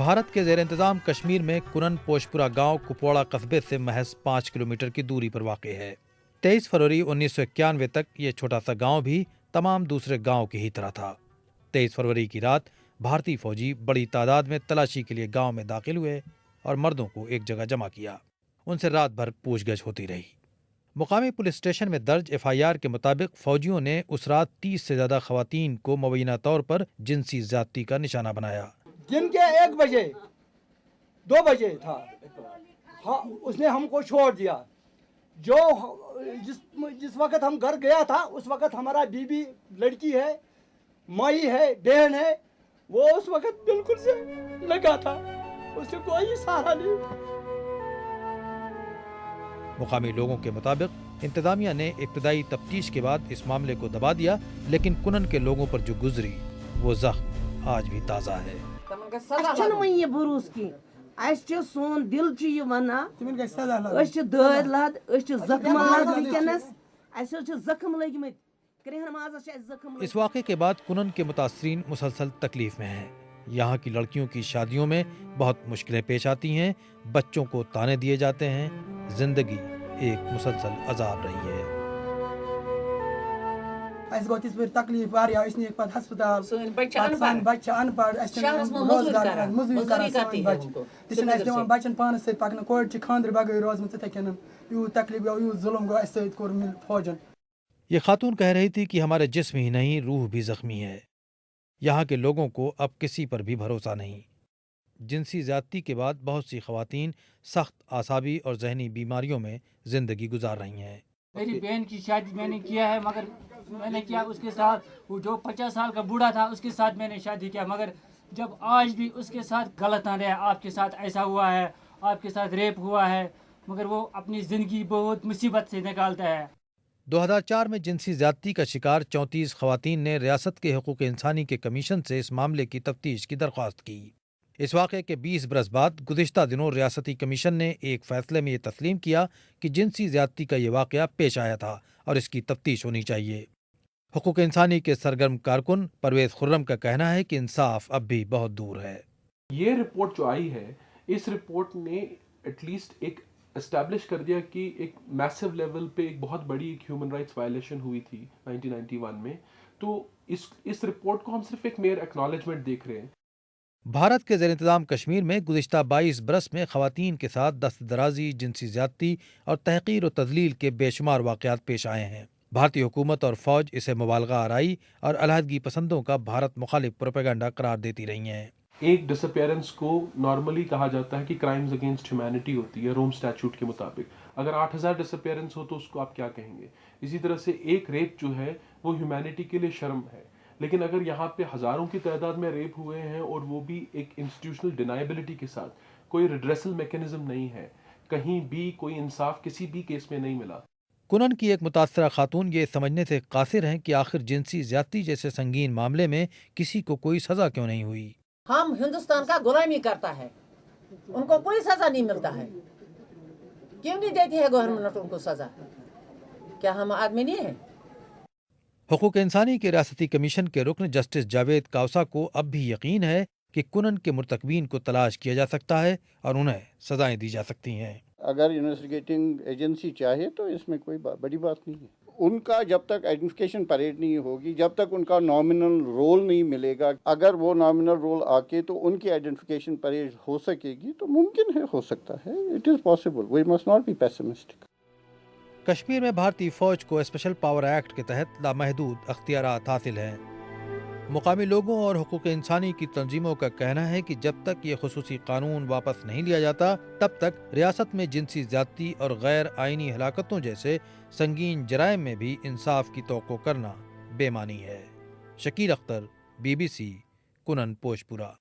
بھارت کے زیر انتظام کشمیر میں کنن پوشپورہ گاؤں کپواڑہ قصبے سے محض 5 کلومیٹر کی دوری پر واقع ہے۔ 23 فروری 1991 تک یہ چھوٹا سا گاؤں بھی تمام دوسرے گاؤں کی ہی طرح تھا۔ 23 فروری کی رات بھارتی فوجی بڑی تعداد میں تلاشی کے لیے گاؤں میں داخل ہوئے اور مردوں کو ایک جگہ جمع کیا۔ ان سے رات بھر پوچھ گچھ ہوتی رہی۔ مقامی پولیس اسٹیشن میں درج FIR کے مطابق فوجیوں نے اس رات 30 سے زیادہ خواتین کو مبینہ طور پر جنسی زیادتی کا نشانہ بنایا۔ دن کے 1 بجے 2 بجے تھا، اس نے ہم کو چھوڑ دیا۔ جس وقت ہم گھر گیا تھا اس وقت ہمارا بیوی لڑکی ہے، مائی ہے، بہن ہے، وہ اس وقت بالکل سے لگا تھا، اس سے کوئی سہارا نہیں۔ مقامی لوگوں کے مطابق انتظامیہ نے ابتدائی تفتیش کے بعد اس معاملے کو دبا دیا، لیکن کنن کے لوگوں پر جو گزری وہ زخم آج بھی تازہ ہے۔ یہ بروس کی سون دل داد لد زخم لگمت۔ اس واقعے کے بعد کنن کے متاثرین مسلسل تکلیف میں ہیں۔ یہاں کی لڑکیوں کی شادیوں میں بہت مشکلیں پیش آتی ہیں، بچوں کو تانے دیے جاتے ہیں، زندگی ایک مسلسل عذاب رہی ہے۔ تکلیف ہسپتال بچن پانس سی پکن کور خاندر بغیر روزمت یوت تکلیف گو یوت ظلم گو اس فوجن۔ یہ خاتون کہہ رہی تھی کہ ہمارے جسم ہی نہیں روح بھی زخمی ہے۔ یہاں کے لوگوں کو اب کسی پر بھی بھروسہ نہیں۔ جنسی زیادتی کے بعد بہت سی خواتین سخت اعصابی اور ذہنی بیماریوں میں زندگی گزار رہی ہیں۔ میری بہن کی شادی میں نے کیا ہے، مگر میں نے کیا اس کے ساتھ، وہ جو 50 سال کا بوڑھا تھا اس کے ساتھ میں نے شادی کیا، مگر جب آج بھی اس کے ساتھ غلط نہ رہا، آپ کے ساتھ ایسا ہوا ہے، آپ کے ساتھ ریپ ہوا ہے، مگر وہ اپنی زندگی بہت مصیبت سے نکالتا ہے۔ 2004 میں جنسی زیادتی کا شکار 34 خواتین نے ریاست کے حقوق انسانی کے کمیشن سے اس معاملے کی تفتیش کی درخواست کی۔ اس واقعے کے 20 برس بعد گزشتہ دنوں ریاستی کمیشن نے ایک فیصلے میں یہ تسلیم کیا کہ جنسی زیادتی کا یہ واقعہ پیش آیا تھا اور اس کی تفتیش ہونی چاہیے۔ حقوق انسانی کے سرگرم کارکن پرویز خرم کا کہنا ہے کہ انصاف اب بھی بہت دور ہے۔ یہ رپورٹ جو آئی ہے، اس رپورٹ نے ایٹ لیسٹ ایک اسٹیبلش کر دیا کہ ایک میسو لیول پہ ایک بہت بڑی ایک ہیومن رائٹس وائلیشن ہوئی تھی 1991 میں۔ تو اس رپورٹ کو ہم صرف ایک میئر ایکنالجمنٹ دیکھ رہے ہیں۔ بھارت کے زیر انتظام کشمیر میں گزشتہ 22 برس میں خواتین کے ساتھ دست درازی، جنسی زیادتی اور تحقیر و تذلیل کے بے شمار واقعات پیش آئے ہیں۔ بھارتی حکومت اور فوج اسے مبالغہ آرائی اور علیحدگی پسندوں کا بھارت مخالف پروپیگنڈا قرار دیتی رہی ہیں۔ ایک ڈس اپیئرنس کو نارملی کہا جاتا ہے کہ کرائمز اگینسٹ ہیومینٹی ہوتی ہے روم اسٹیچوٹ کے مطابق۔ اگر 8000 ڈس اپیئرنس ہو تو اس کو آپ کیا کہیں گے؟ اسی طرح سے ایک ریپ جو ہے وہ ہیومینٹی کے لیے شرم ہے، لیکن اگر یہاں پہ ہزاروں کی تعداد میں ریپ ہوئے ہیں اور وہ بھی ایک انسٹیٹیوشنل ڈینائبلٹی کے ساتھ، کوئی ریڈریسل میکینزم نہیں ہے، کہیں بھی کوئی انصاف کسی بھی کیس میں نہیں ملا۔ کنن کی ایک متاثرہ خاتون یہ سمجھنے سے قاصر ہیں کہ آخر جنسی زیادتی جیسے سنگین معاملے میں کسی کو کوئی سزا کیوں نہیں ہوئی۔ ہم ہندوستان کا غلامی کرتا ہے، ان کو کوئی سزا نہیں ملتا ہے، کیوں نہیں دیتی ہے گورنمنٹ ان کو سزا؟ کیا ہم آدمی نہیں ہیں؟ حقوق انسانی کے ریاستی کمیشن کے رکن جسٹس جاوید کاوسا کو اب بھی یقین ہے کہ کنن کے مرتکبین کو تلاش کیا جا سکتا ہے اور انہیں سزائیں دی جا سکتی ہیں۔ اگر انویسٹیگیٹنگ ایجنسی چاہے تو اس میں کوئی بڑی بات نہیں ہے۔ ان کا جب تک آئیڈینٹیفیکیشن پریڈ نہیں ہوگی، جب تک ان کا نامنل رول نہیں ملے گا، اگر وہ نامنل رول آ کے تو ان کی آئیڈینٹیفیکیشن پریڈ ہو سکے گی تو ممکن ہے، ہو سکتا ہے، it is possible, we must not be pessimistic. Kashmir میں بھارتی فوج کو اسپیشل پاور ایکٹ کے تحت لامحدود اختیارات حاصل ہیں۔ مقامی لوگوں اور حقوق انسانی کی تنظیموں کا کہنا ہے کہ جب تک یہ خصوصی قانون واپس نہیں لیا جاتا تب تک ریاست میں جنسی زیادتی اور غیر آئینی ہلاکتوں جیسے سنگین جرائم میں بھی انصاف کی توقع کرنا بے معنی ہے۔ شکیل اختر، BBC، کنن پوشپورہ۔